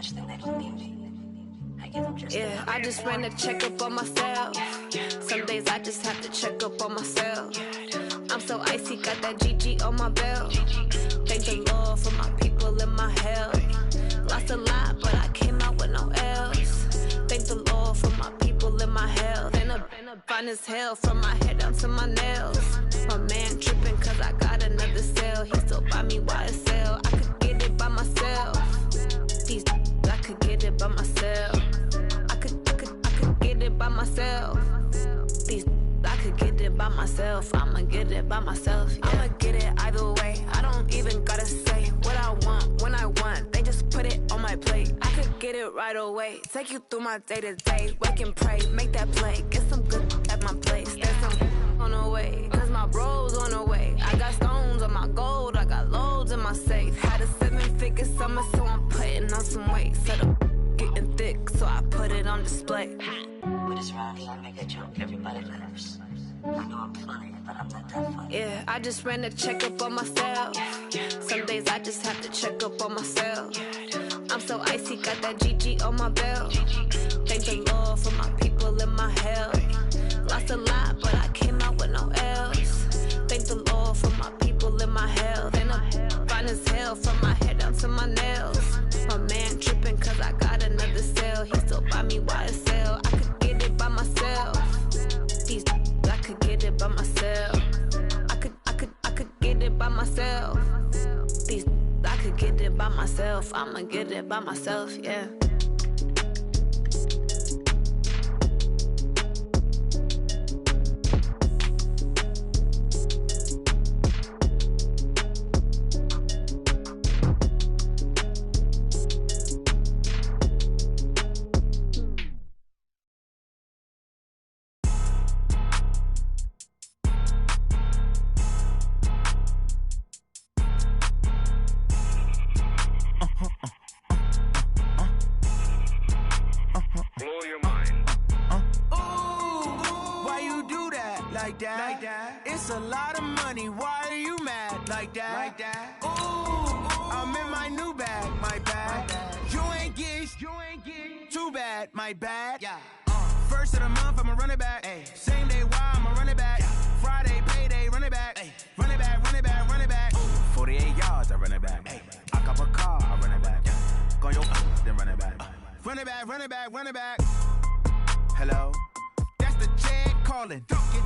much, then they don't need me. I give them just yeah, I just ran a checkup on myself. Some days I just have to check up on myself. I'm so icy, got that GG on my belt. Thank the Lord for my people in my health. Lost a lot, but I came out with no else. Thank the Lord for my people in my health. And I'm fine as hell from my head down to my nails. My man tripping cause I got another cell. He still buy me YSL. I could get it by myself. These I could get it by myself. I could get it by myself. These I could get it by myself. I'ma get it by myself. Yeah. I'ma get it either way. I don't even gotta say what I want when I want. They just put it on my plate. I could get it right away. Take you through my day to day. Wake and pray, make that play. Get some good at my place. There's some on the way, cause my bros on the way. I got stones on my gold. I got loads in my safe. Had a 7-figure summer, so I'm putting on some weight. Set up getting thick, so I put it on display. But it's around here, I make a joke, everybody laughs. I know I'm funny, but I'm not that funny. Yeah, I just ran a checkup on myself. Some days I just have to check up on myself. I'm so icy, got that GG on my belt. Thank the Lord for my people in my health. Lost a lot, but I came out with no else. Thank the Lord for my people in my health. And I'm fine as hell from my head down to my nails. My man tripping cause I got another cell. He still buy me YSL. I could get it by myself. These I could get it by myself. I could get it by myself. These I could get it by myself. I'ma get it by myself, yeah. It's a lot of money, why are you mad like that? Ooh, I'm in my new bag, my bad. You ain't get too bad, my bad. Yeah. First of the month, I'ma run it back. Ay. Same day, why I'ma run it back. Friday, payday, run it back. Ay. Run it back, run it back, run it back. 48 yards, I run it back. Ay. I cop a car, I run it back. Go your then run it back. Run it back, run it back, run it back. Hello? That's the check calling.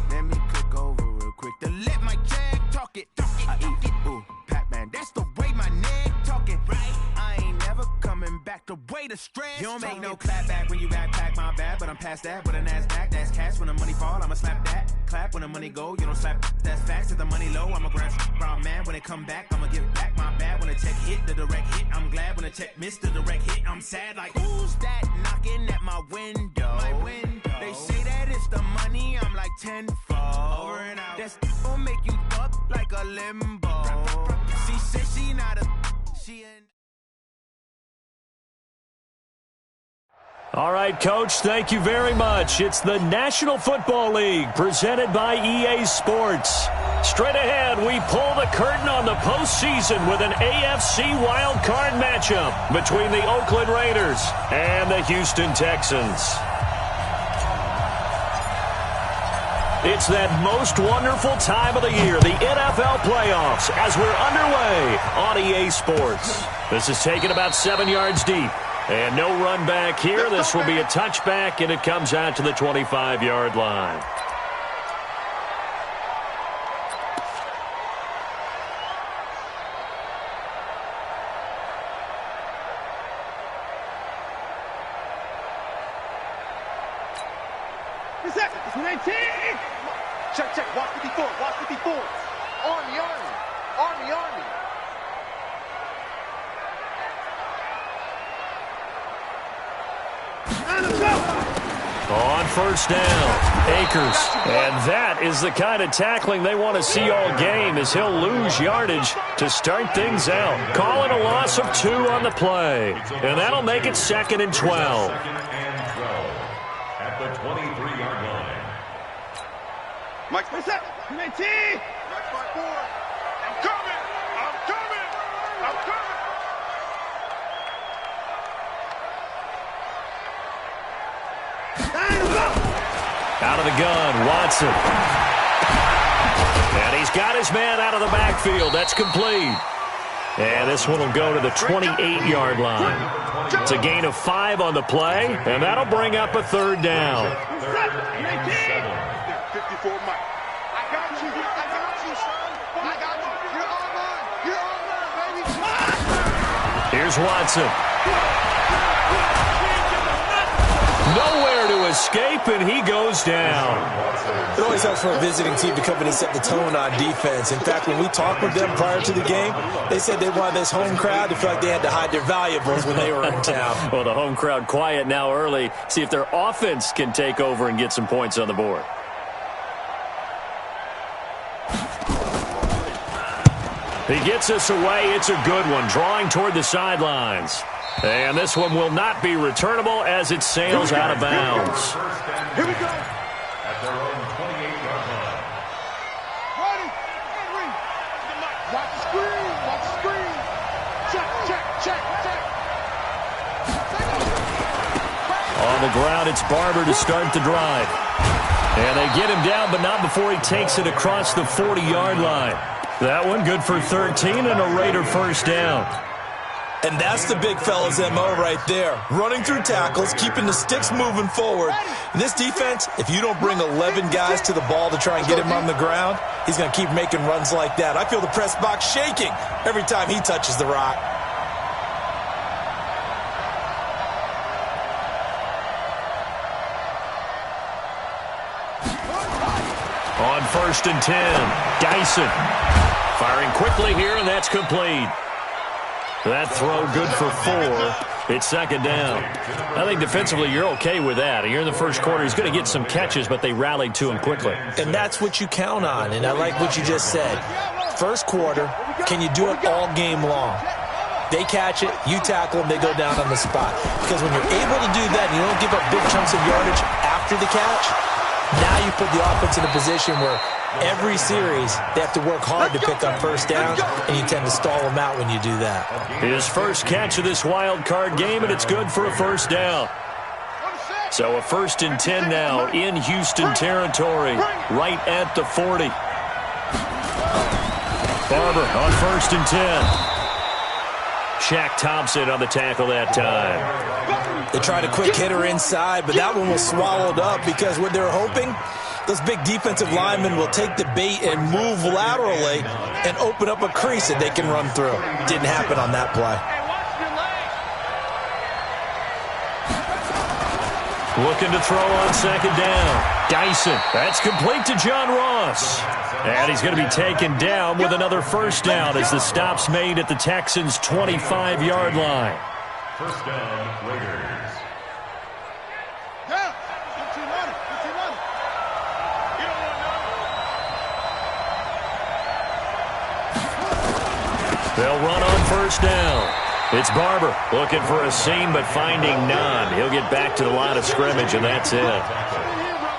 Let me click over real quick to let my check talk it. I eat it, ooh, Pac-Man. That's the way my neck talking. Right? I ain't never coming back the way the stress. You don't make no clap back when you backpack, my bad. But I'm past that with a NASDAQ. That's cash when the money fall, I'ma slap that. Clap when the money go, you don't slap. That's facts. If the money low, I'ma grab brown man. When it come back, I'ma give back my bad. When the check hit, the direct hit. I'm glad when the check missed the direct hit. I'm sad like, who's that knocking at my window? My window. They say that it's the money, I'm like tenfold. Over and out. That's gon' make you up like a limbo. She said she not a, she ain't. All right, Coach, thank you very much. It's the National Football League presented by EA Sports. Straight ahead, we pull the curtain on the postseason with an AFC wildcard matchup between the Oakland Raiders and the Houston Texans. It's that most wonderful time of the year, the NFL playoffs, as we're underway on EA Sports. This is taken about 7 yards deep. And no run back here. This will be a touchback, and it comes out to the 25-yard line. Check, check. Watch 54. Watch 54. Army, Army. Army, Army. On first down, Akers. And that is the kind of tackling they want to see all game, as he'll lose yardage to start things out. Calling a loss of 2 on the play. And that'll make it 2nd and 12. At the 23-yard line. Mike, what's up? Mike 54. I'm coming. I'm coming. I'm coming. Out of the gun, Watson. And he's got his man out of the backfield. That's complete. And this one will go to the 28-yard line. It's a gain of 5 on the play, and that'll bring up a third down. 54 Mike. I got you, son. I got you. You're online, baby. Here's Watson. Nowhere to escape, and he goes down. It always helps for a visiting team to come in and set the tone on defense. In fact, when we talked with them prior to the game, they said they wanted this home crowd to feel like they had to hide their valuables when they were in town. Well, the home crowd quiet now early. See if their offense can take over and get some points on the board. He gets us away. It's a good one, drawing toward the sidelines. And this one will not be returnable as it sails out of bounds. Here we go. At their own 28-yard line. Ready. Watch the screen. Watch the screen. Check. On the ground, it's Barber to start the drive. And they get him down, but not before he takes it across the 40-yard line. That one good for 13 and a Raider first down. And that's the big fella's MO right there. Running through tackles, keeping the sticks moving forward. In this defense, if you don't bring 11 guys to the ball to try and get him on the ground, he's going to keep making runs like that. I feel the press box shaking every time he touches the rock. On 1st and 10, Dyson firing quickly here, and that's complete. That throw good for 4. It's second down. I think defensively you're okay with that. Here in the first quarter, he's going to get some catches, but they rallied to him quickly. And that's what you count on, and I like what you just said. First quarter, can you do it all game long? They catch it, you tackle them, they go down on the spot. Because when you're able to do that and you don't give up big chunks of yardage after the catch, now you put the offense in a position where every series they have to work hard to pick up first downs, and you tend to stall them out when you do that. His first catch of this wild card game, and it's good for a first down. So a 1st and 10 now in Houston territory, right at the 40. Barber on 1st and 10. Shaq Thompson on the tackle that time. They tried a quick hitter inside, but that one was swallowed up because what they're hoping, those big defensive linemen will take the bait and move laterally and open up a crease that they can run through. Didn't happen on that play. Looking to throw on second down. Dyson. That's complete to John Ross. And he's going to be taken down with another first down as the stop's made at the Texans' 25-yard line. First down, Raiders. Yeah, what you want? You don't want to know. They'll run on first down. It's Barber looking for a seam but finding none. He'll get back to the line of scrimmage, and that's it.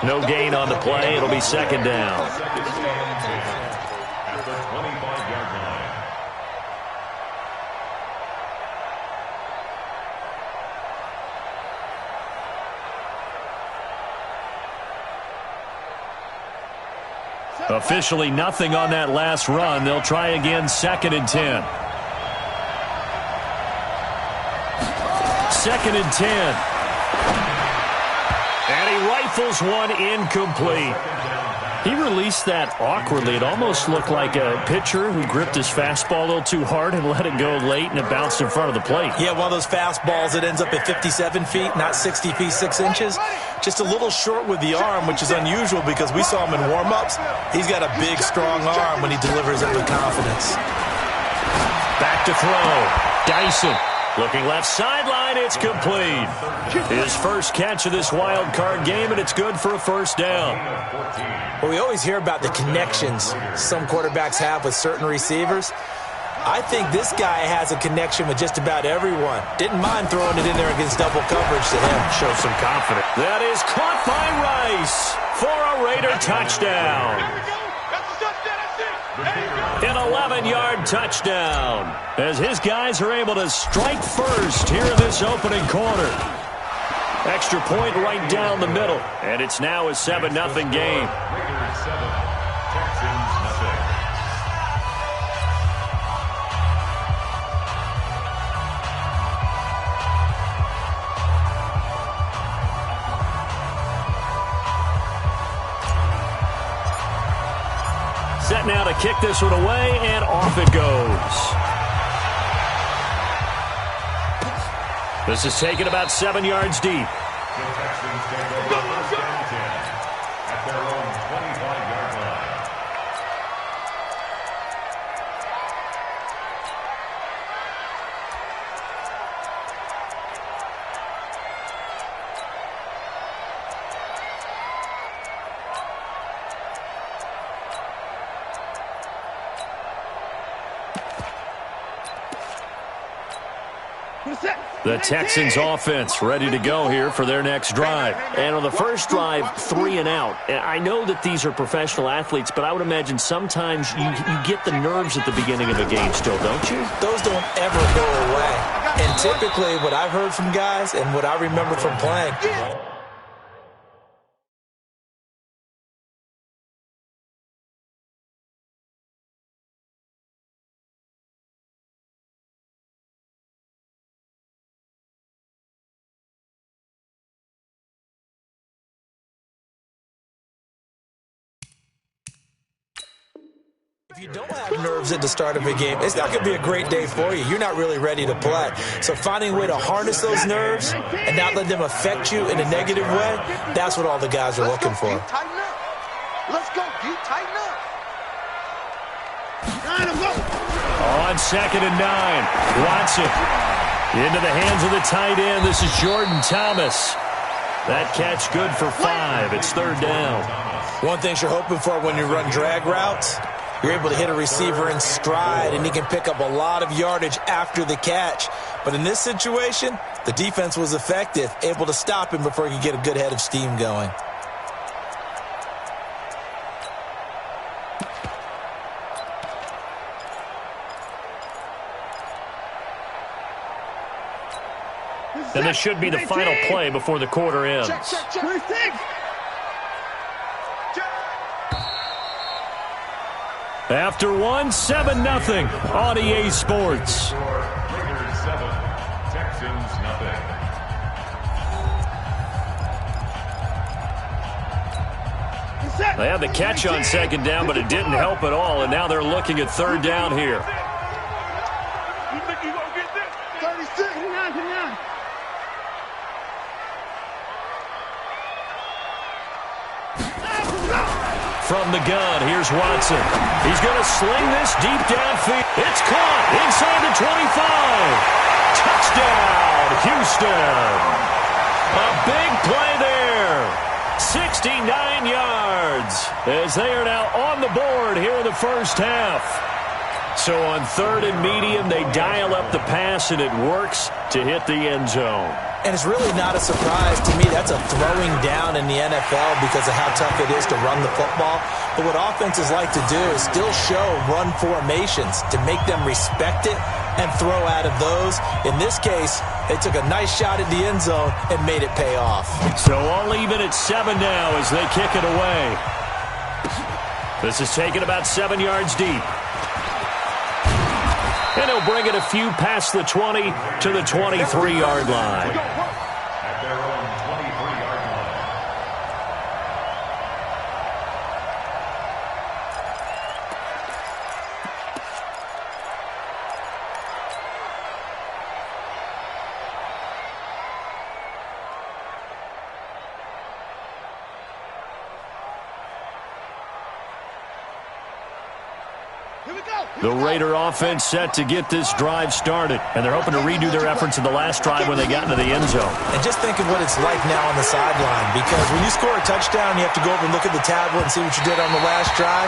No gain on the play. It'll be second down. At the 25-yard line. Officially nothing on that last run. They'll try again, 2nd and 10. 2nd and 10. And he rifles one incomplete. He released that awkwardly. It almost looked like a pitcher who gripped his fastball a little too hard and let it go late, and it bounced in front of the plate. Yeah, one of those fastballs that ends up at 57 feet, not 60 feet, 6 inches. Just a little short with the arm, which is unusual because we saw him in warm-ups. He's got a big, strong arm when he delivers it with confidence. Back to throw. Dyson. Looking left sideline, it's complete. His first catch of this wild card game, and it's good for a first down. Well, we always hear about the connections some quarterbacks have with certain receivers. I think this guy has a connection with just about everyone. Didn't mind throwing it in there against double coverage to him. Show some confidence. That is caught by Rice for a Raider touchdown. An 11-yard touchdown as his guys are able to strike first here in this opening quarter. Extra point right down the middle. And it's now a 7-0 game. Raiders 7, Texans nothing. Set now to kick this one away, and off it goes. This is taken about 7 yards deep. The Texans take over first and 10 at their own 25-yard line. The Texans offense ready to go here for their next drive. And on the first drive, 3 and out. I know that these are professional athletes, but I would imagine sometimes you get the nerves at the beginning of a game still, don't you? Those don't ever go away. And typically what I've heard from guys and what I remember from playing, if you don't have nerves at the start of a game, it's not going to be a great day for you. You're not really ready to play. So finding a way to harness those nerves and not let them affect you in a negative way, that's what all the guys are looking for. Tighten up. Let's go. You tighten up. On 2nd and 9, Watson into the hands of the tight end. This is Jordan Thomas. That catch good for 5. It's 3rd down. One thing you're hoping for when you run drag routes, you're able to hit a receiver in stride, and he can pick up a lot of yardage after the catch. But in this situation, the defense was effective, able to stop him before he could get a good head of steam going. And this should be the final play before the quarter ends. After 1, 7-0 on EA Sports. Raiders 7, Texans nothing. They had the catch on 2nd down, but it didn't help at all, and now they're looking at 3rd down here. You think you're going to get this? 36. From the gun, here's Watson. He's going to sling this deep downfield. It's caught inside the 25. Touchdown, Houston. A big play there. 69 yards as they are now on the board here in the first half. So on 3rd and medium, they dial up the pass, and it works to hit the end zone. And it's really not a surprise to me. That's a throwing down in the NFL because of how tough it is to run the football. But what offenses like to do is still show run formations to make them respect it and throw out of those. In this case, they took a nice shot at the end zone and made it pay off. So all even at 7 now as they kick it away. This is taken about 7 yards deep. And he'll bring it a few past the 20 to the 23-yard line. At their own 23-yard line. The Raider offense set to get this drive started, and they're hoping to redo their efforts in the last drive when they got into the end zone. And just think of what it's like now on the sideline, because when you score a touchdown, you have to go over and look at the tablet and see what you did on the last drive.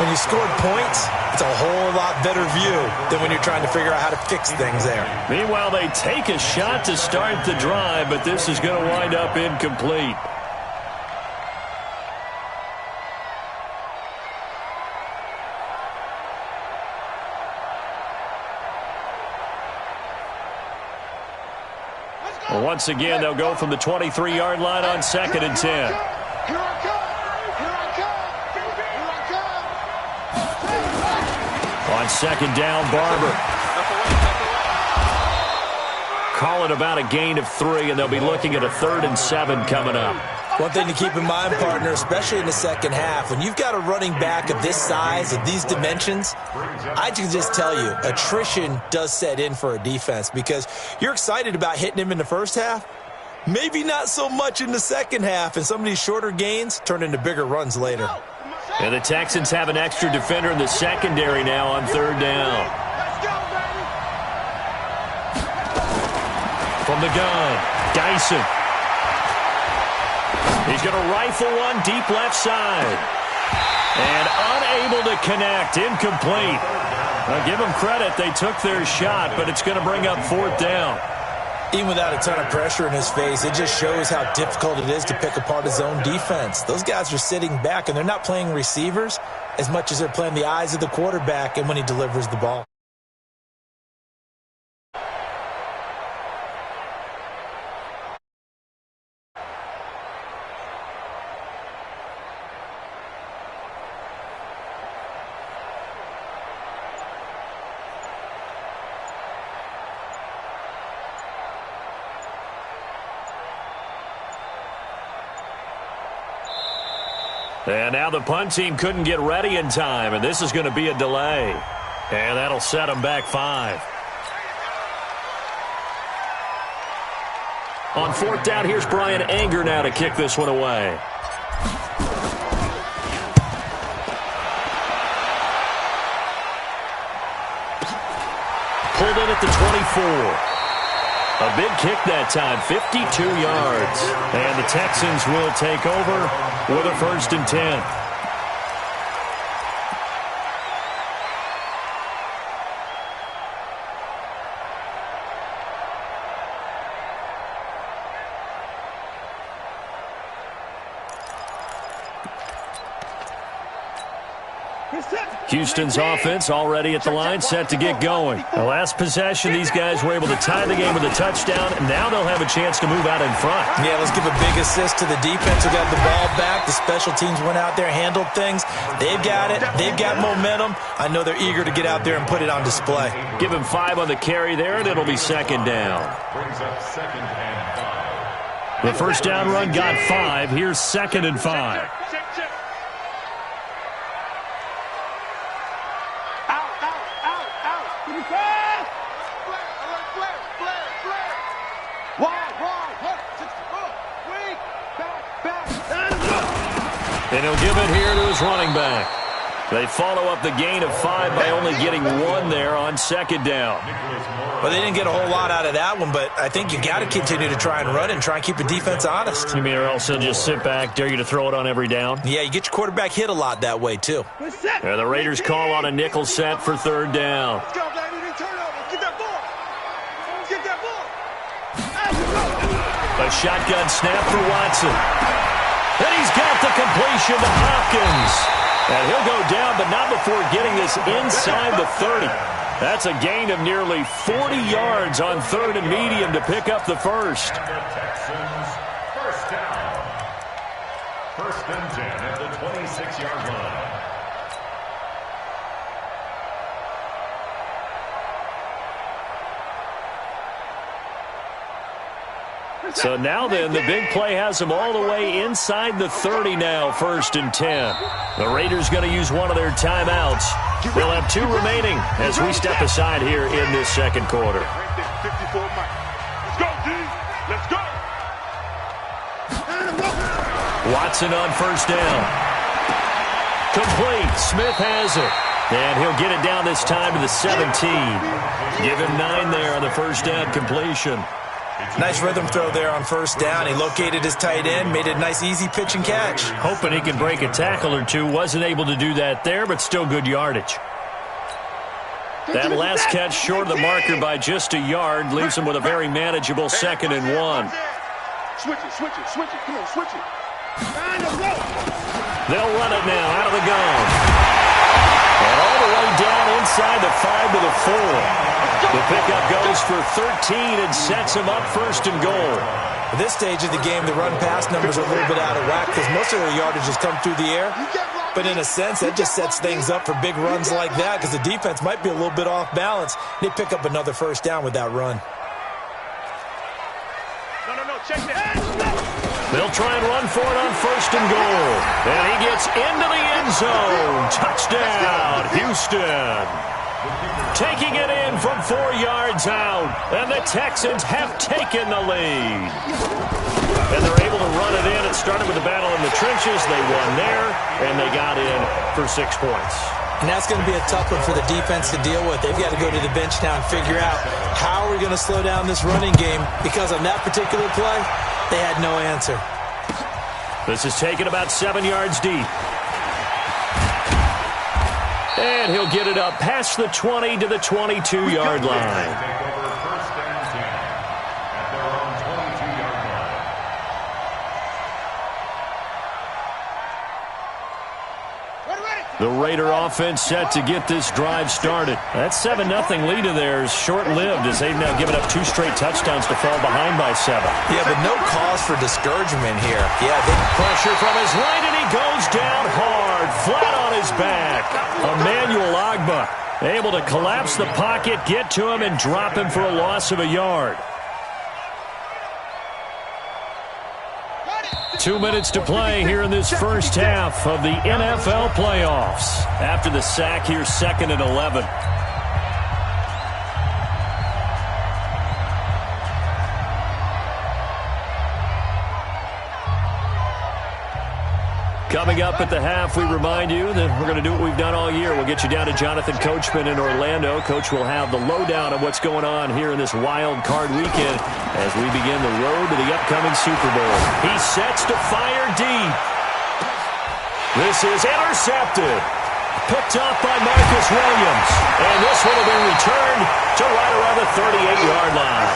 When you scored points, it's a whole lot better view than when you're trying to figure out how to fix things there. Meanwhile, they take a shot to start the drive, but this is going to wind up incomplete. Well, once again, they'll go from the 23-yard line on 2nd and 10. Here I come. Here I come. On 2nd down, Barber. Call it about a gain of 3, and they'll be looking at a 3rd and 7 coming up. One thing to keep in mind, partner, especially in the second half, when you've got a running back of this size, of these dimensions, I can just tell you, attrition does set in for a defense because you're excited about hitting him in the first half, maybe not so much in the second half, and some of these shorter gains turn into bigger runs later. And the Texans have an extra defender in the secondary now on 3rd down. From the gun, Dyson. He's going to rifle one deep left side. And unable to connect, incomplete. Now give them credit, they took their shot, but it's going to bring up 4th down. Even without a ton of pressure in his face, it just shows how difficult it is to pick apart his own defense. Those guys are sitting back, and they're not playing receivers as much as they're playing the eyes of the quarterback and when he delivers the ball. And now the punt team couldn't get ready in time, and this is going to be a delay. And that'll set them back 5. On 4th down, here's Brian Anger now to kick this one away. Pulled in at the 24. A big kick that time, 52 yards. And the Texans will take over with a 1st and 10. Houston's offense already at the line, set to get going. The last possession, these guys were able to tie the game with a touchdown, and now they'll have a chance to move out in front. Yeah, let's give a big assist to the defense who got the ball back. The special teams went out there, handled things. They've got it. They've got momentum. I know they're eager to get out there and put it on display. Give him 5 on the carry there, and it'll be 2nd down. Brings up 2nd and 5. The first down run got 5. Here's 2nd and 5. And he'll give it here to his running back. They follow up the gain of 5 by only getting 1 there on 2nd down. Well, they didn't get a whole lot out of that one, but I think you got to continue to try and run and try and keep the defense honest. You mean or else they'll just sit back, dare you to throw it on every down? Yeah, you get your quarterback hit a lot that way, too. And the Raiders call on a nickel set for 3rd down. Let's go, baby. Turn over. Get that ball. Get that ball. A shotgun snap for Watson. And he's got the completion to Hopkins. And he'll go down, but not before getting this inside the 30. That's a gain of nearly 40 yards on 3rd and medium to pick up the first. And the Texans, 1st down. 1st and 10 at the 26-yard line. So now then, the big play has them all the way inside the 30 now, 1st and 10. The Raiders going to use one of their timeouts. They'll have 2 remaining as we step aside here in this 2nd quarter. Let's go, D. Let's go. Watson on 1st down. Complete. Smith has it. And he'll get it down this time to the 17. Give him 9 there on the 1st down completion. Nice rhythm throw there on 1st down. He located his tight end, made it a nice, easy pitch and catch. Hoping he can break a tackle or two. Wasn't able to do that there, but still good yardage. That last catch short of the marker by just a yard leaves him with a very manageable 2nd and 1. Switch it. Come on, switch it. They'll run it now out of the gun. And all the way down inside the 5 to the 4. The pickup goes for 13 and sets him up first and goal. At this stage of the game, the run-pass numbers are a little bit out of whack because most of their yardage has come through the air. But in a sense, that just sets things up for big runs like that because the defense might be a little bit off balance. They pick up another first down with that run. No, check that. They'll try and run for it on first and goal. And he gets into the end zone. Touchdown, Houston. Taking it in from 4 yards out. And the Texans have taken the lead. And they're able to run it in. It started with the battle in the trenches. They won there, and they got in for 6 points. And that's going to be a tough one for the defense to deal with. They've got to go to the bench now and figure out how are we going to slow down this running game, because on that particular play, they had no answer. This is taken about 7 yards deep. And he'll get it up past the 20 to the 22-yard line. The Raider offense set to get this drive started. That 7-0 lead of theirs short-lived as they've now given up 2 straight touchdowns to fall behind by 7. Yeah, but no cause for discouragement here. Yeah, pressure from his right, and he goes down hard, flat on his back. Emmanuel Ogbah able to collapse the pocket, get to him, and drop him for a loss of a yard. 2 minutes to play here in this first half of the NFL playoffs. After the sack, here's 2nd and 11. Coming up at the half, we remind you that we're going to do what we've done all year. We'll get you down to Jonathan Coachman in Orlando. Coach will have the lowdown of what's going on here in this wild card weekend as we begin the road to the upcoming Super Bowl. He sets to fire deep. This is intercepted. Picked off by Marcus Williams. And this one will be returned to right around the 38-yard line.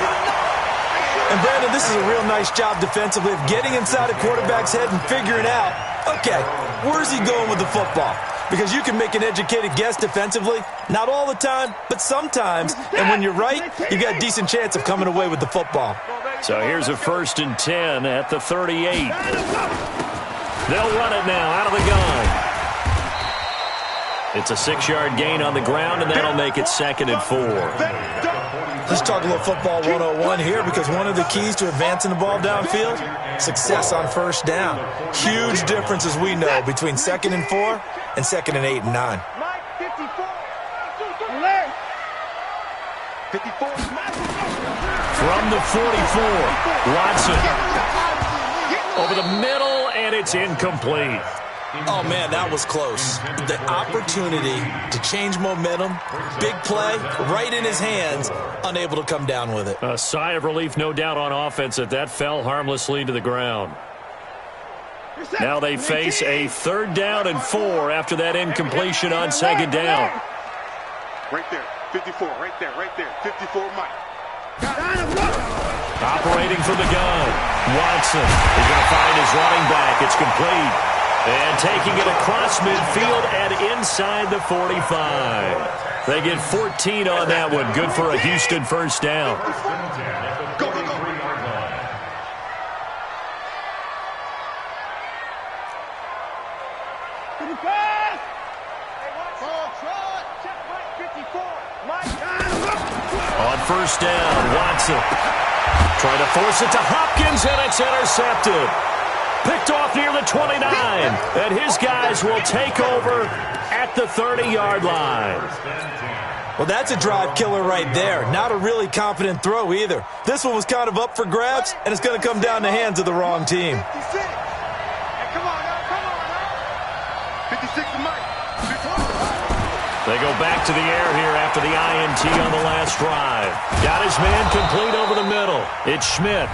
And Brandon, this is a real nice job defensively of getting inside a quarterback's head and figuring out, okay, where's he going with the football? Because you can make an educated guess defensively. Not all the time, but sometimes. And when you're right, you've got a decent chance of coming away with the football. So here's a 1st and 10 at the 38. They'll run it now out of the gun. It's a 6-yard gain on the ground, and that'll make it 2nd and 4. Let's talk a little football 101 here, because one of the keys to advancing the ball downfield, success on first down. Huge difference, as we know, between 2nd and 4 and 2nd and 8 and 9. From the 44, Watson over the middle, and it's incomplete. Oh, man, that was close. The opportunity to change momentum, big play, right in his hands, unable to come down with it. A sigh of relief, no doubt, on offense that fell harmlessly to the ground. Now they face a 3rd down and 4 after that incompletion on 2nd down. Right there, 54, right there, 54, Mike. Operating from the gun, Watson is going to find his running back. It's complete. And taking it across midfield and inside the 45. They get 14 on that one. Good for a Houston first down. Go. On first down, Watson trying to force it to Hopkins, and it's intercepted. Picked off near the 29, and his guys will take over at the 30-yard line. Well, that's a drive killer right there. Not a really confident throw either. This one was kind of up for grabs, and it's going to come down the hands of the wrong team. They go back to the air here after the INT on the last drive. Got his man complete over the middle. It's Schmidt.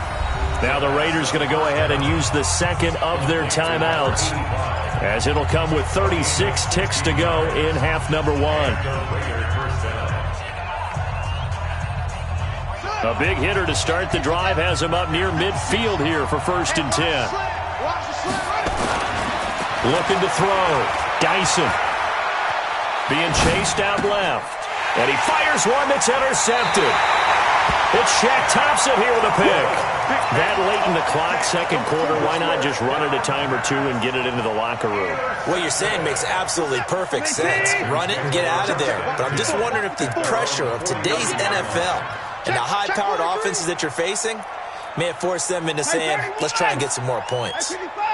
Now the Raiders going to go ahead and use the 2nd of their timeouts, as it'll come with 36 ticks to go in half number 1. A big hitter to start the drive has him up near midfield here for 1st and 10. Looking to throw. Dyson. being chased out left. And he fires one that's intercepted. It's Shaq Thompson here with a pick. That late in the clock, second quarter, why not just run it a time or two and get it into the locker room? What you're saying makes absolutely perfect sense. Run it and get out of there. But I'm just wondering if the pressure of today's NFL and the high-powered offenses that you're facing may have forced them into saying, let's try and get some more points. Mike 5-4.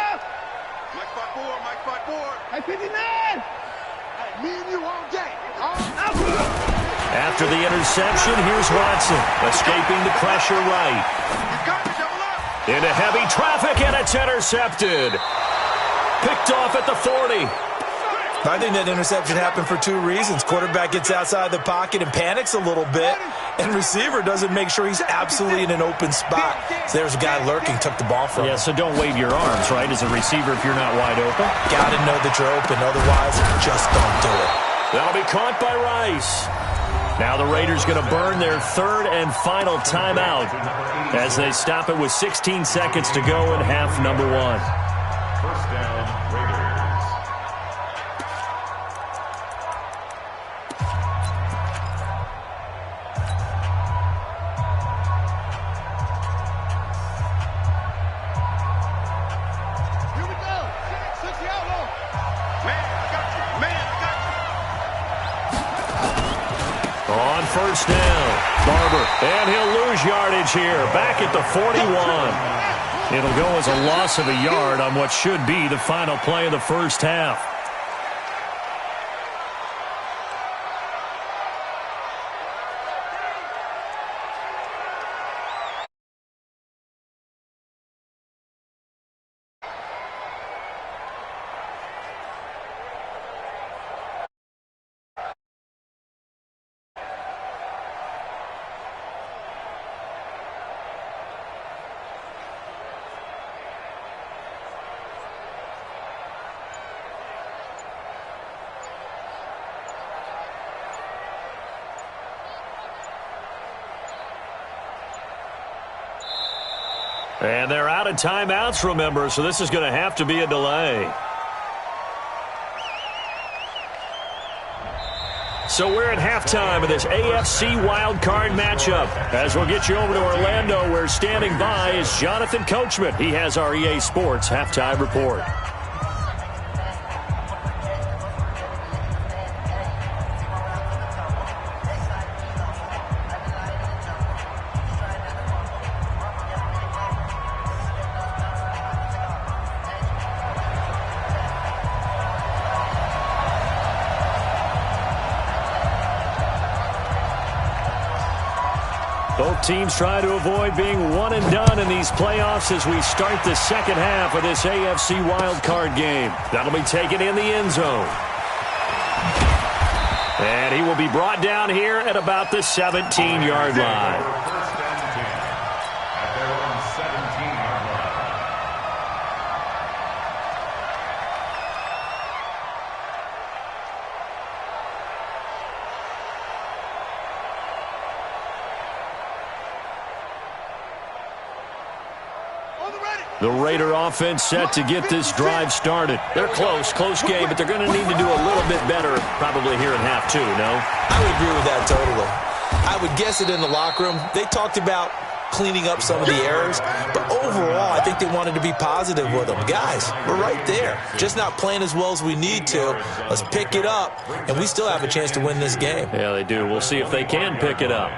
Hey, 59. Hey, me and you all day. After the interception, here's Watson, escaping the pressure right. Into heavy traffic, and it's intercepted. Picked off at the 40. I think that interception happened for two reasons. Quarterback gets outside the pocket and panics a little bit, and receiver doesn't make sure he's absolutely in an open spot. So there's a guy lurking, took the ball from him. Yeah, so don't wave your arms, right, as a receiver if you're not wide open. Got to know that you're open, otherwise just don't do it. That'll be caught by Rice. Now the Raiders going to burn their third and final timeout as they stop it with 16 seconds to go in half number one. First down, Raiders. Here we go. Six the outlaw. Man, I got you. On first down, Barber, and he'll lose yardage here, back at the 41. It'll go as a loss of a yard on what should be the final play of the first half. And they're out of timeouts, remember, so this is going to have to be a delay. So we're at halftime of this AFC wildcard matchup. As we'll get you over to Orlando, where standing by is Jonathan Coachman. He has our EA Sports halftime report. Both teams try to avoid being one and done in these playoffs as we start the second half of this AFC wildcard game. That'll be taken in the end zone. And he will be brought down here at about the 17-yard line. First and 10 at their own 17-yard line. The Raider offense set to get this drive started. They're close game, but they're going to need to do a little bit better probably here in half two, no? I would agree with that totally. I would guess it in the locker room. They talked about cleaning up some of the errors, but overall, I think they wanted to be positive with them. Guys, we're right there. Just not playing as well as we need to. Let's pick it up, and we still have a chance to win this game. Yeah, they do. We'll see if they can pick it up.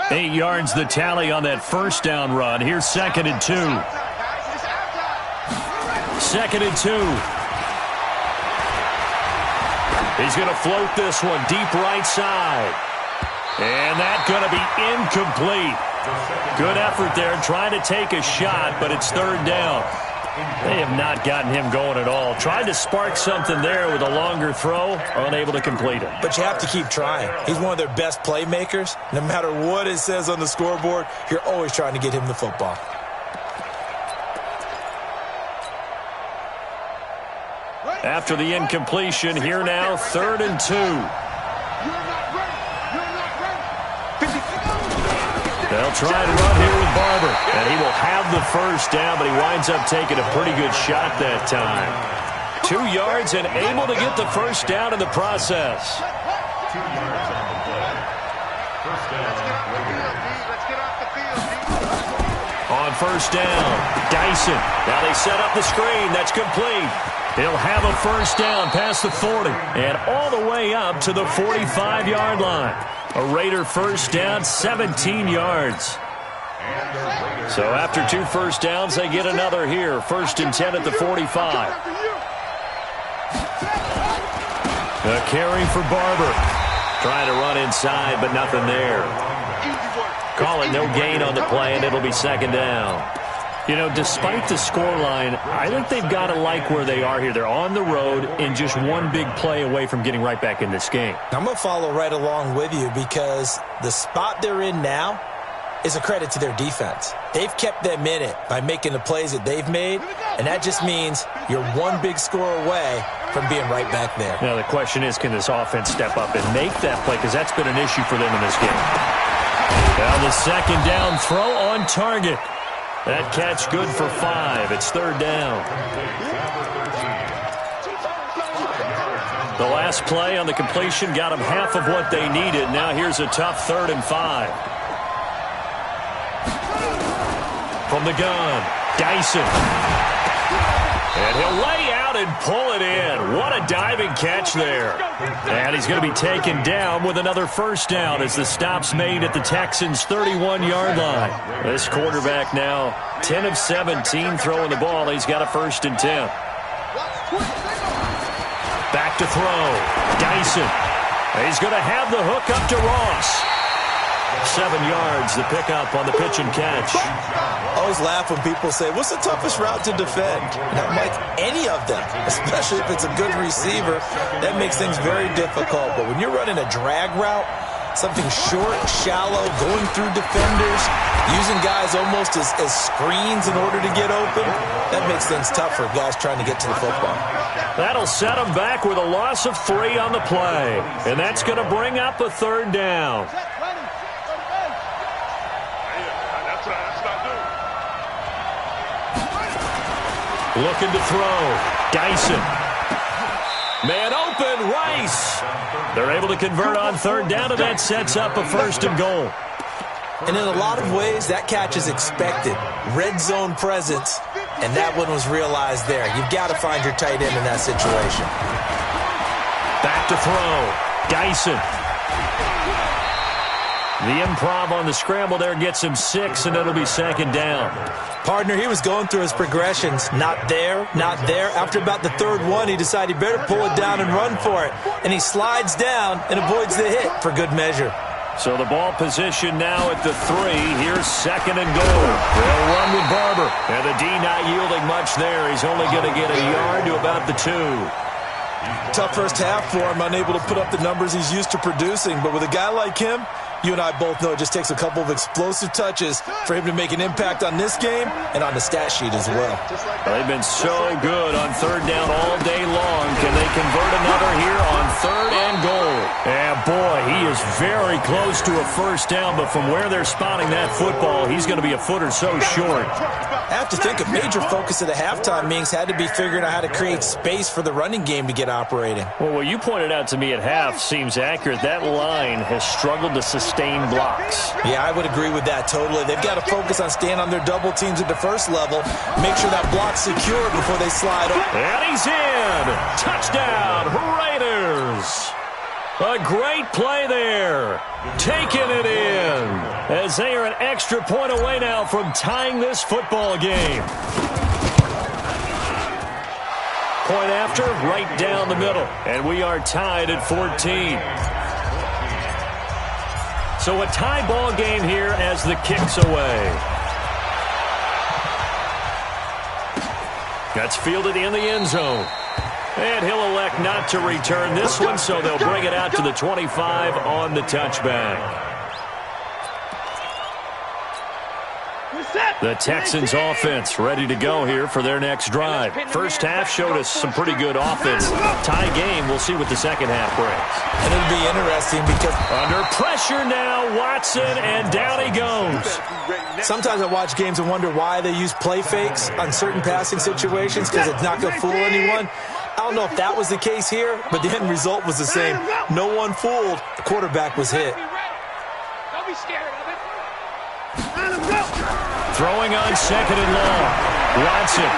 8 yards the tally on that first down run. Here's 2nd and 2. 2nd and 2. He's going to float this one deep right side. And that's going to be incomplete. Good effort there trying to take a shot, but it's 3rd down. They have not gotten him going at all. Tried to spark something there with a longer throw, unable to complete it. But you have to keep trying. He's one of their best playmakers. No matter what it says on the scoreboard, you're always trying to get him the football. After the incompletion, here now, 3rd and 2. They'll try and run here with Barber. And he will have the first down, but he winds up taking a pretty good shot that time. 2 yards and able to get the first down in the process. 2 yards on the play. First down. Let's get off the field, D. On first down, Dyson. Now they set up the screen. That's complete. He'll have a first down past the 40 and all the way up to the 45-yard line. A Raider first down, 17 yards. So after 2 first downs, they get another here. 1st and 10 at the 45. A carry for Barber. Trying to run inside, but nothing there. Call it no gain on the play, and it'll be 2nd down. You know, despite the scoreline, I think they've got to like where they are here. They're on the road and just one big play away from getting right back in this game. I'm going to follow right along with you because the spot they're in now is a credit to their defense. They've kept them in it by making the plays that they've made, and that just means you're one big score away from being right back there. Now, the question is, can this offense step up and make that play? Because that's been an issue for them in this game. Now the 2nd down throw on target. That catch good for 5. It's 3rd down. The last play on the completion got them half of what they needed. Now here's a tough 3rd and 5. From the gun, Dyson. And he'll lay out and pull it in. What a diving catch there. And he's going to be taken down with another first down as the stop's made at the Texans' 31-yard line. This quarterback now 10 of 17 throwing the ball. He's got a 1st and 10. Back to throw. Dyson. He's going to have the hook up to Ross. 7 yards, the pickup on the pitch and catch. I always laugh when people say, what's the toughest route to defend? And I'm like, any of them, especially if it's a good receiver. That makes things very difficult. But when you're running a drag route, something short, shallow, going through defenders, using guys almost as screens in order to get open, that makes things tough for guys trying to get to the football. That'll set them back with a loss of 3 on the play. And that's going to bring up a 3rd down. Looking to throw. Dyson. Man open, Rice. They're able to convert on 3rd down, and that sets up a 1st and goal. And in a lot of ways, that catch is expected. Red zone presence, and that one was realized there. You've got to find your tight end in that situation. Back to throw. Dyson. The improv on the scramble there gets him 6, and it'll be 2nd down. Partner, he was going through his progressions. Not there, not there. After about the 3rd one, he decided he better pull it down and run for it. And he slides down and avoids the hit for good measure. So the ball position now at the 3. Here's 2nd and goal. They'll run with Barber. And the D not yielding much there. He's only going to get a yard to about the 2. Tough first half for him, unable to put up the numbers he's used to producing. But with a guy like him, you and I both know it just takes a couple of explosive touches for him to make an impact on this game and on the stat sheet as well. They've been so good on 3rd down all day long. Can they convert another here on 3rd and goal? And boy, he is very close to a first down, but from where they're spotting that football, he's going to be a foot or so short. I have to think a major focus of the halftime meetings had to be figuring out how to create space for the running game to get operating. Well, what you pointed out to me at half seems accurate. That line has struggled to sustain blocks. Yeah, I would agree with that totally. They've got to focus on staying on their double teams at the first level, make sure that block's secure before they slide over. And he's in! Touchdown, Raiders! A great play there. Taking it in as they are an extra point away now from tying this football game. Point after, right down the middle. And we are tied at 14. So a tie ball game here as the kick's away. That's fielded in the end zone. And he'll elect not to return this one, so they'll bring it out to the 25 on the touchback. The Texans offense ready to go here for their next drive. First half showed us some pretty good offense. Tie game, we'll see what the second half brings. And it'll be interesting because under pressure now, Watson, and down he goes. Sometimes I watch games and wonder why they use play fakes on certain passing situations because it's not going to fool anyone. I don't know if that was the case here, but the end result was the same. No one fooled. The quarterback was hit. Don't be scared of it. Throwing on second and long. Watson.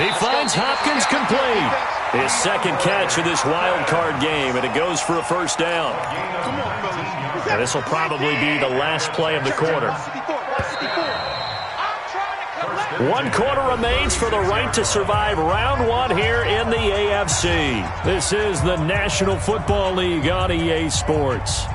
He finds Hopkins complete. His second catch of this wild card game, and it goes for a first down. And this will probably be the last play of the quarter. 1 quarter remains for the right to survive round 1 here in the AFC. This is the National Football League on EA Sports.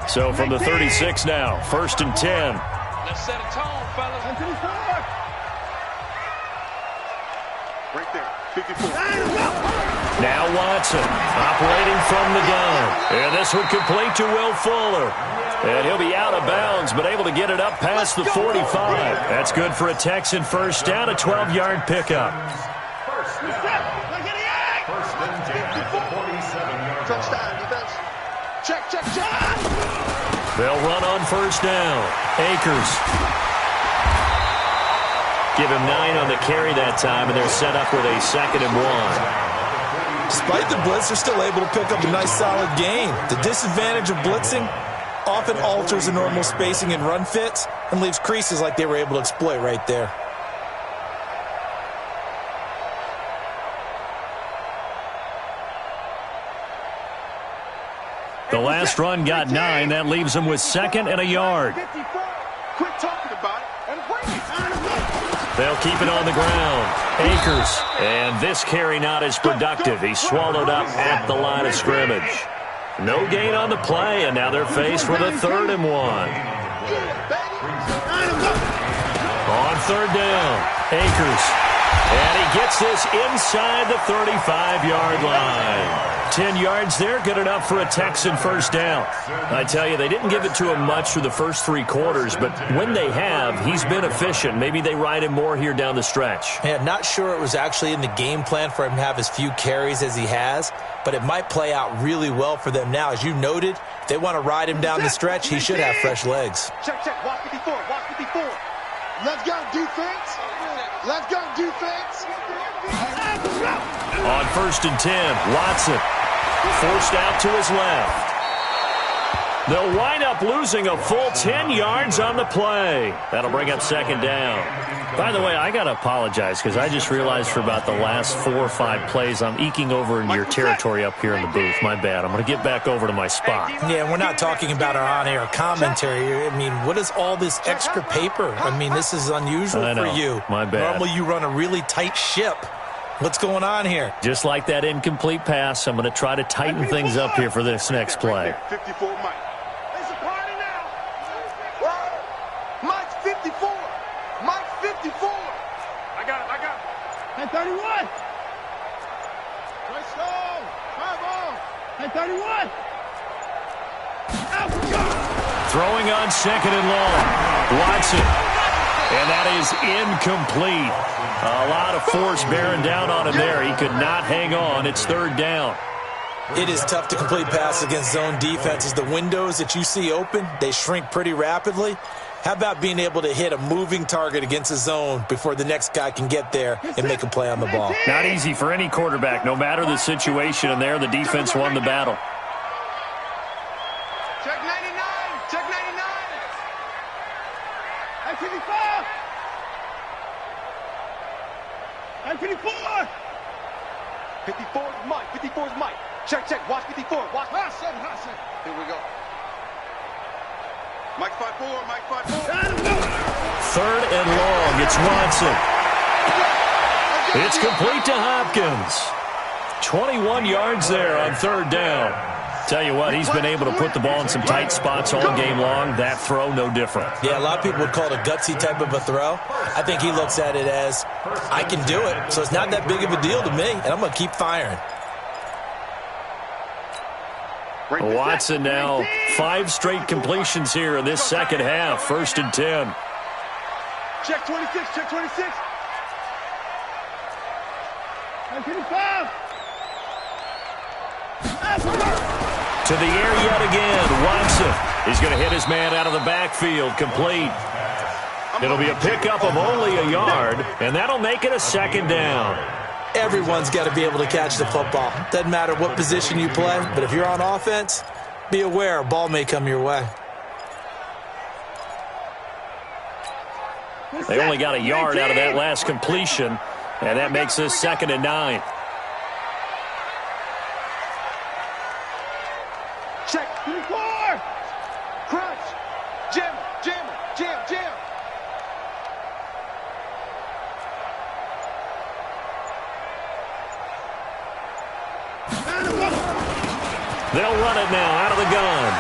So from the 36 now, 1st and 10. Let's set a tone, fellas. Right there, 54. Now Watson operating from the gun. And this one complete to Will Fuller. And he'll be out of bounds, but able to get it up past the 45. That's good for a Texan first down, a 12-yard pickup. First and 10 at the 47-yard Touchdown, defense. Check. They'll run on first down. Akers. Give him 9 on the carry that time, and they're set up with a 2nd and 1. Despite the blitz, they're still able to pick up a nice solid gain. The disadvantage of blitzing often alters the normal spacing and run fits and leaves creases like they were able to exploit right there. The last run got 9. That leaves them with 2nd and a yard. Quit talking about it and bring it. They'll keep it on the ground. Akers. And this carry not as productive. He's swallowed up at the line of scrimmage. No gain on the play, and now they're faced with a 3rd and 1. On 3rd down, Akers. And he gets this inside the 35-yard line. 10 yards there, good enough for a Texan first down. I tell you, they didn't give it to him much through the first 3 quarters, but when they have, he's been efficient. Maybe they ride him more here down the stretch. Yeah, not sure it was actually in the game plan for him to have as few carries as he has, but it might play out really well for them now. As you noted, if they want to ride him down the stretch, he should have fresh legs. Check. Watch 54. Let's go, defense. Let's go, defense. On 1st and 10, Watson forced out to his left. They'll wind up losing a full 10 yards on the play. That'll bring up 2nd down. By the way, I got to apologize because I just realized for about the last 4 or 5 plays, I'm eking over into your territory up here in the booth. My bad. I'm going to get back over to my spot. Yeah, we're not talking about our on-air commentary. I mean, what is all this extra paper? I mean, this is unusual for you. My bad. Normally you run a really tight ship. What's going on here? Just like that incomplete pass, I'm going to try to tighten things up here for this next play. 54, Mike. It's a party now. Mike's 54. Mike's 54. I got him. And 31. Let's go. Bravo. And 31. Throwing on 2nd and long. Watson. And that is incomplete. A lot of force bearing down on him there. He could not hang on. It's 3rd down. It is tough to complete passes against zone defenses. The windows that you see open, they shrink pretty rapidly. How about being able to hit a moving target against a zone before the next guy can get there and make a play on the ball? Not easy for any quarterback. No matter the situation, and there the defense won the battle. Check 99. Check 99. And 54. And 54. 54 is Mike. 54 is Mike. Check. Watch 54. Watch. Hassan. Here we go. Mike 5-4. Mike 5-4. 3rd and long. It's Watson. It's complete to Hopkins. 21 yards there on 3rd down. Tell you what, he's been able to put the ball in some tight spots all game long. That throw, no different. Yeah, a lot of people would call it a gutsy type of a throw. I think he looks at it as, I can do it, so it's not that big of a deal to me, and I'm going to keep firing. Watson now 5 straight completions here in this second half. 1st and 10. Check 26, check 26. 25. To the air yet again. Watson is going to hit his man out of the backfield. Complete. It'll be a pickup of only a yard, and that'll make it a 2nd down. Everyone's got to be able to catch the football. Doesn't matter what position you play, but if you're on offense, be aware a ball may come your way. They only got a yard out of that last completion, and that makes this 2nd and 9. Check 24. Crunch. Jam, jam, jam, jam. They'll run it now out of the gun.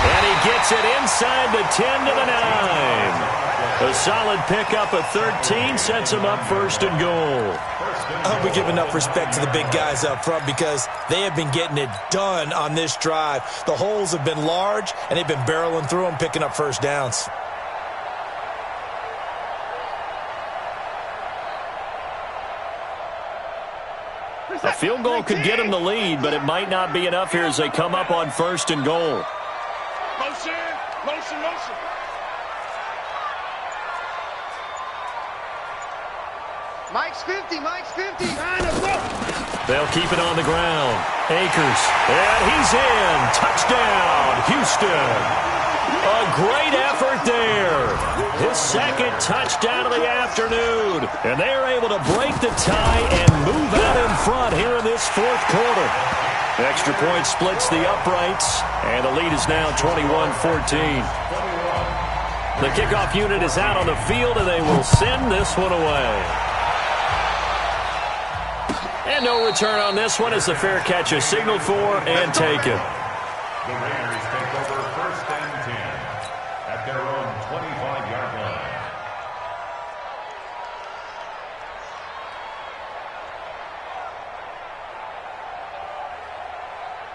And he gets it inside the 10 to the 9. A solid pickup of 13 sets him up 1st and goal. I hope we give enough respect to the big guys up front because they have been getting it done on this drive. The holes have been large, and they've been barreling through them, picking up 1st downs. A field goal could get him the lead, but it might not be enough here as they come up on 1st and goal. Motion, motion, motion. Mike's 50, Mike's 50. They'll keep it on the ground. Akers, and he's in. Touchdown, Houston. A great effort there. His 2nd touchdown of the afternoon. And they are able to break the tie and move out in front here in this 4th quarter. Extra point splits the uprights, and the lead is now 21-14. The kickoff unit is out on the field, and they will send this one away. And no return on this one as the fair catch is signaled for and taken. The Raiders take over 1st and 10 at their own 25-yard line.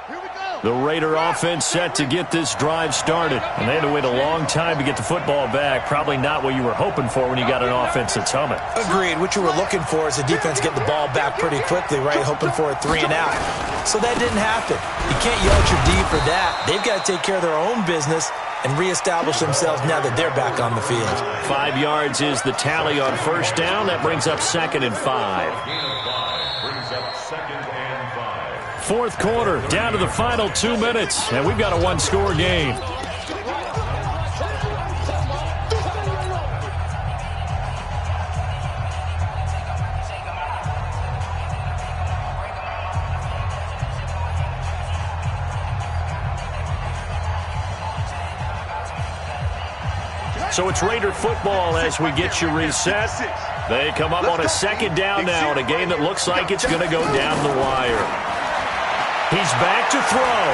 Here we go. The Raider offense set to get this drive started. And they had to wait a long time to get the football back. Probably not what you were hoping for when you got an offense that's humming. Agreed. What you were looking for is the defense getting the ball back pretty quickly, right? Hoping for a 3 and out. So that didn't happen. You can't yell at your D for that. They've got to take care of their own business and reestablish themselves now that they're back on the field. 5 yards is the tally on 1st down. That brings up 2nd and 5. Brings up 2nd and 5. 4th quarter, down to the final 2 minutes, and we've got a 1-score game. So it's Raider football as we get you reset. They come up on a 2nd down now in a game that looks like it's going to go down the wire. He's back to throw.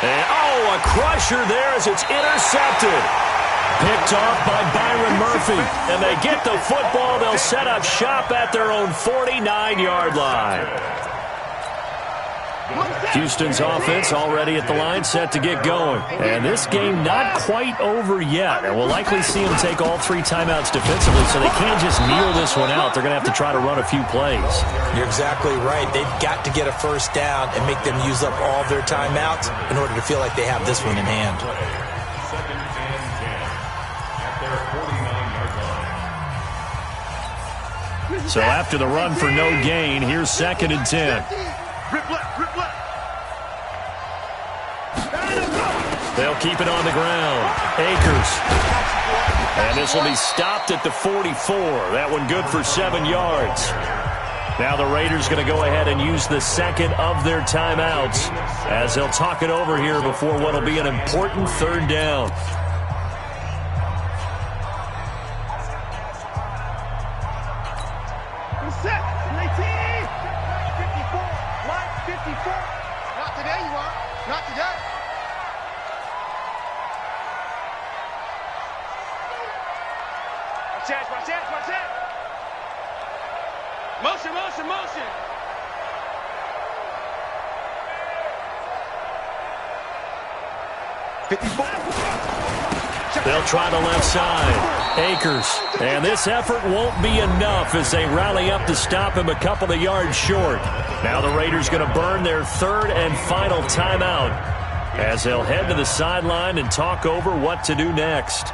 And, a crusher there as it's intercepted. Picked off by Byron Murphy. And they get the football. They'll set up shop at their own 49-yard line. Houston's offense already at the line, set to get going. And this game not quite over yet. And we'll likely see them take all 3 timeouts defensively, so they can't just kneel this one out. They're going to have to try to run a few plays. You're exactly right. They've got to get a 1st down and make them use up all their timeouts in order to feel like they have this one in hand. 2nd and 10 at their 49-yard line. So after the run for no gain, here's 2nd and 10. Rip left, rip left. They'll keep it on the ground. Akers. And this will be stopped at the 44. That one good for 7 yards. Now the Raiders going to go ahead and use the 2nd of their timeouts as they'll talk it over here before what will be an important 3rd down. Set. 19. 54. Line 54. Not today, you are. Not today. Watch that. Motion, motion, motion. 54. They'll try the left side. Akers. And this effort won't be enough as they rally up to stop him a couple of yards short. Now the Raiders going to burn their third and final timeout as they'll head to the sideline and talk over what to do next.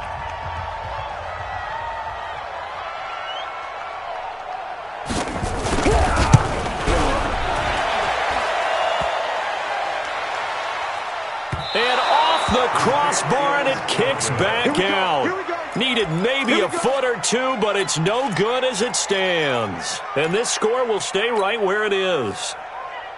And off the crossbar, and it kicks back out. Needed maybe a foot or two, but it's no good as it stands. And this score will stay right where it is.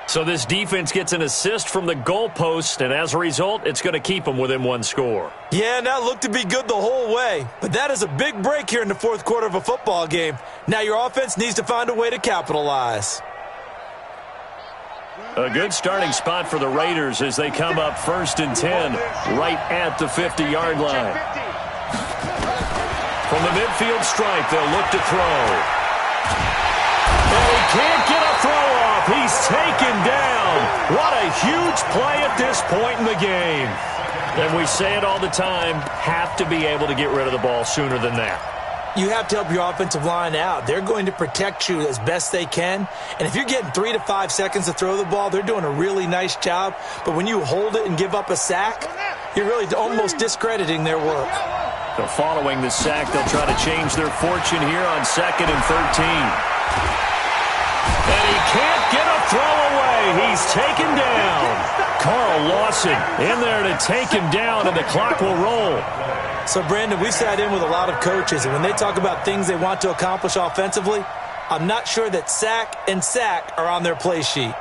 So this defense gets an assist from the goalpost, and as a result, it's going to keep them within one score. Yeah, and that looked to be good the whole way. But that is a big break here in the fourth quarter of a football game. Now your offense needs to find a way to capitalize. A good starting spot for the Raiders as they come up 1st and 10 right at the 50-yard line. From the midfield stripe, they'll look to throw. And he can't get a throw off. He's taken down. What a huge play at this point in the game. And we say it all the time, have to be able to get rid of the ball sooner than that. You have to help your offensive line out. They're going to protect you as best they can. And if you're getting 3 to 5 seconds to throw the ball, they're doing a really nice job. But when you hold it and give up a sack, you're really almost discrediting their work. So following the sack, they'll try to change their fortune here on 2nd and 13. And he can't get a throw away. He's taken down. Carl Lawson in there to take him down, and the clock will roll. So, Brandon, we sat in with a lot of coaches, and when they talk about things they want to accomplish offensively, I'm not sure that sack and sack are on their play sheet.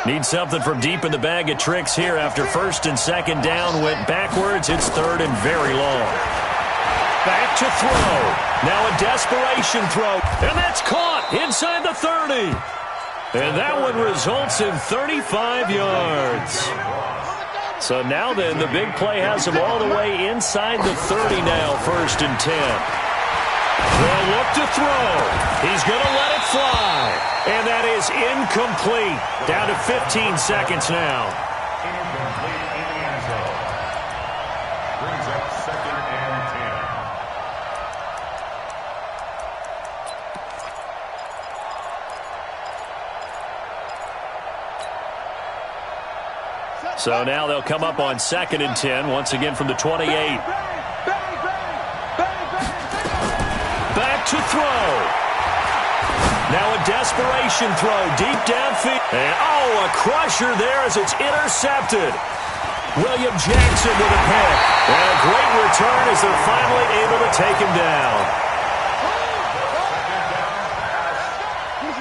Need something from deep in the bag of tricks here after 1st and 2nd down. Went backwards. It's 3rd and very long. Back to throw. Now a desperation throw. And that's caught inside the 30. And that one results in 35 yards. So now then, the big play has him all the way inside the 30 now, 1st and 10. They'll look to throw. He's going to let it fly. And that is incomplete. Down to 15 seconds now. Incomplete in the end zone. Brings up 2nd and 10. So now they'll come up on 2nd and 10, once again from the 28. Back to throw. Now a desperation throw deep downfield. And a crusher there as it's intercepted. William Jackson with a pick. And a great return as they're finally able to take him down.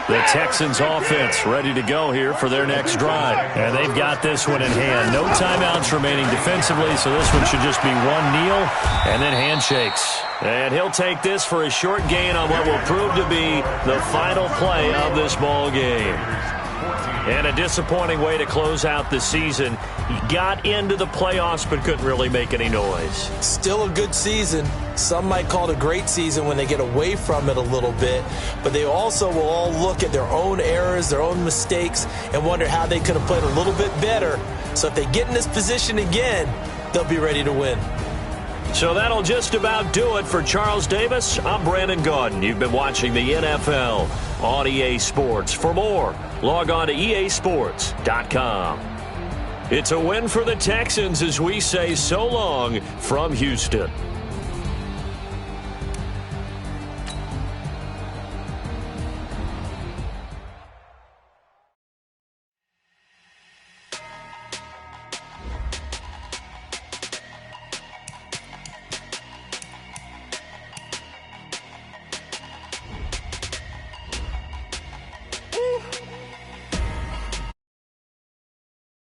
The Texans offense ready to go here for their next drive. And they've got this one in hand. No timeouts remaining defensively, so this one should just be one kneel and then handshakes. And he'll take this for a short gain on what will prove to be the final play of this ball game. And a disappointing way to close out the season. He got into the playoffs but couldn't really make any noise. Still a good season. Some might call it a great season when they get away from it a little bit. But they also will all look at their own errors, their own mistakes, and wonder how they could have played a little bit better. So if they get in this position again, they'll be ready to win. So that'll just about do it for Charles Davis. I'm Brandon Gaudin. You've been watching the NFL on EA Sports. For more, log on to easports.com. It's a win for the Texans as we say so long from Houston.